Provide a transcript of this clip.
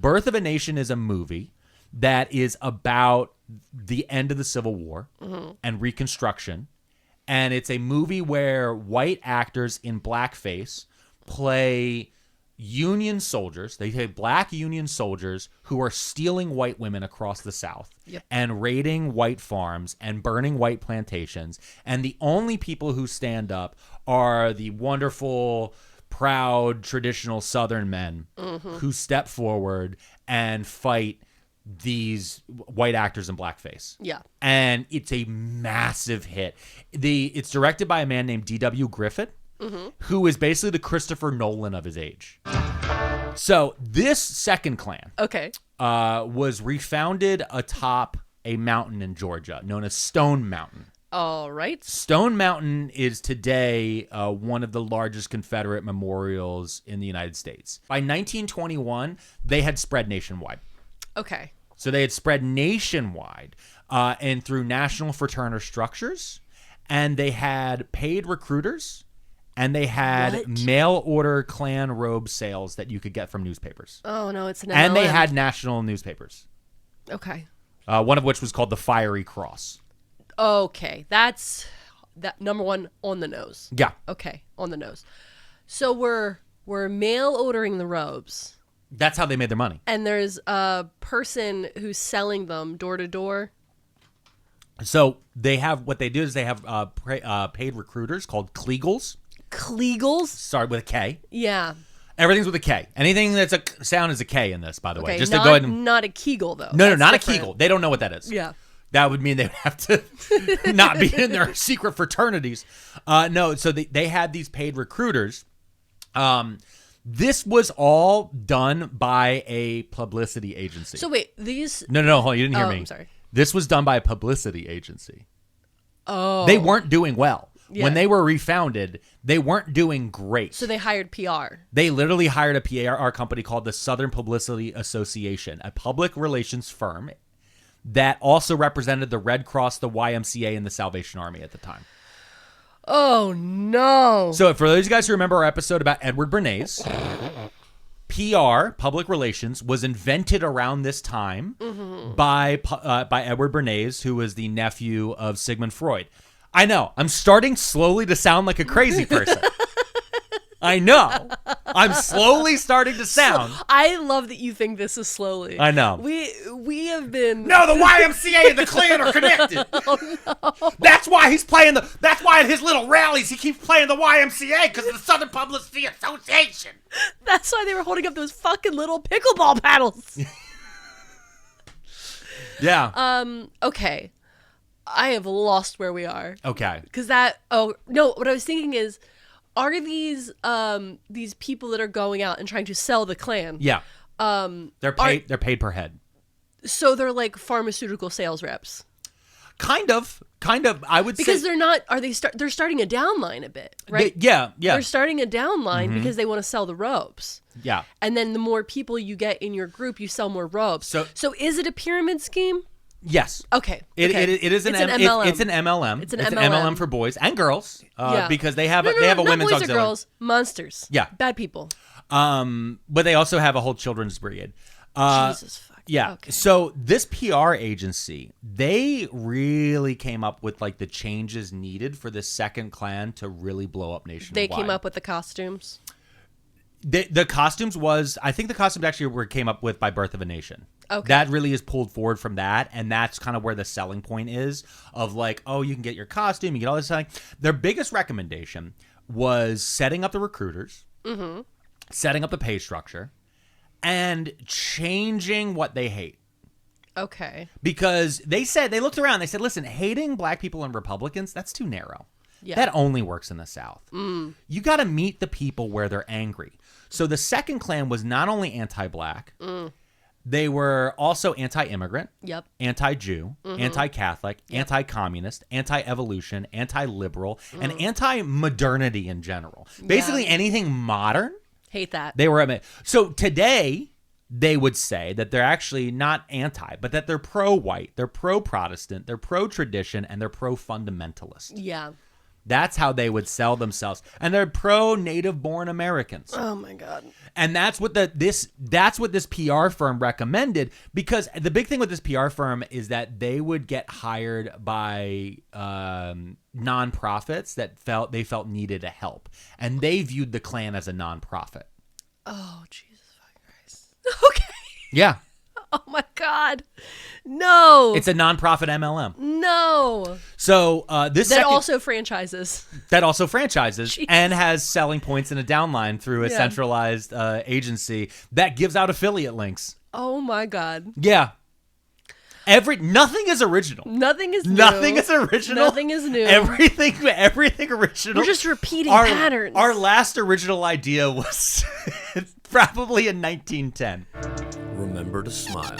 Birth of a Nation is a movie that is about the end of the Civil War and Reconstruction. And it's a movie where white actors in blackface play Union soldiers. They play black Union soldiers who are stealing white women across the South and raiding white farms and burning white plantations. And the only people who stand up are the wonderful, proud, traditional Southern men who step forward and fight these white actors in blackface. Yeah. And it's a massive hit. It's directed by a man named D.W. Griffith, who is basically the Christopher Nolan of his age. So this second clan was refounded atop a mountain in Georgia known as Stone Mountain. All right. Stone Mountain is today one of the largest Confederate memorials in the United States. By 1921, they had spread nationwide. Okay. So they had spread nationwide and through national fraternal structures, and they had paid recruiters, and they had mail order clan robe sales that you could get from newspapers. Oh, no, it's an MLM. And they had national newspapers. Okay. One of which was called the Fiery Cross. Okay. That's that number one on the nose. Yeah. Okay. On the nose. So we're mail ordering the robes. That's how they made their money. And there's a person who's selling them door to door. So they have what they do is they have paid recruiters called Kleagles. Kleagles? Sorry, with a K. Yeah. Everything's with a K. Anything that's a sound is a K in this, by the way. Just not, to go ahead and... not a Kegel, though. No, not different. a Kegel. They don't know what that is. Yeah. That would mean they would have to not be in their secret fraternities. No, so they had these paid recruiters. This was all done by a publicity agency. So wait, these... No, hold on, you didn't hear me. I'm sorry. This was done by a publicity agency. Oh. They weren't doing well. Yeah. When they were refounded, they weren't doing great. So they hired PR. They literally hired a PR company called the Southern Publicity Association, a public relations firm that also represented the Red Cross, the YMCA, and the Salvation Army at the time. Oh, no. So for those guys who remember our episode about Edward Bernays, PR, public relations, was invented around this time by Edward Bernays, who was the nephew of Sigmund Freud. I know. I'm starting slowly to sound like a crazy person. I know. I'm slowly starting to sound. I love that you think this is slowly. I know. We have been... No, the YMCA and the Klan are connected. Oh, no. That's why he's playing that's why at his little rallies he keeps playing the YMCA, because of the Southern Publicity Association. That's why they were holding up those fucking little pickleball paddles. Yeah. Okay. I have lost where we are. Okay. Because what I was thinking is, are these people that are going out and trying to sell the Klan? Yeah. They're paid per head. So they're like pharmaceutical sales reps. Kind of. I would say because they're not. They're starting a downline a bit, right? Yeah. They're starting a downline because they want to sell the robes. Yeah. And then the more people you get in your group, you sell more robes. So is it a pyramid scheme? Yes. Okay. It is an MLM. It's an MLM. It's an MLM for boys and girls. Because they have a not women's boys auxiliary. or girls, monsters. Yeah. Bad people. But they also have a whole children's brigade. Jesus fuck. Yeah. Okay. So this PR agency, they really came up with like the changes needed for the second Klan to really blow up nationwide. They came up with the costumes. The costumes I think the costumes actually came up with by Birth of a Nation. Okay. That really is pulled forward from that, and that's kind of where the selling point is of like, oh, you can get your costume, you get all this thing. Their biggest recommendation was setting up the recruiters, setting up the pay structure, and changing what they hate. Okay. Because they looked around, they said, listen, hating black people and Republicans, that's too narrow. Yeah. That only works in the South. You got to meet the people where they're angry. So the second Klan was not only anti-black, they were also anti-immigrant, anti-Jew, anti-Catholic, anti-communist, anti-evolution, anti-liberal, and anti-modernity in general. Basically anything modern. Hate that. They were. So today, they would say that they're actually not anti, but that they're pro-white, they're pro-Protestant, they're pro-tradition, and they're pro-fundamentalist. Yeah. That's how they would sell themselves. And they're pro-native born Americans. Oh my God. And that's what this PR firm recommended, because the big thing with this PR firm is that they would get hired by nonprofits that felt needed a help. And they viewed the Klan as a nonprofit. Oh, Jesus fucking Christ. Okay. Yeah. Oh my God. No. It's a nonprofit MLM. No. So that also franchises Jesus. And has selling points in a downline through a centralized agency that gives out affiliate links. Oh my God. Yeah. Nothing is original. Nothing is new. Nothing is original. Nothing is new. Everything original. We're just repeating patterns. Our last original idea was probably in 1910. Remember to smile.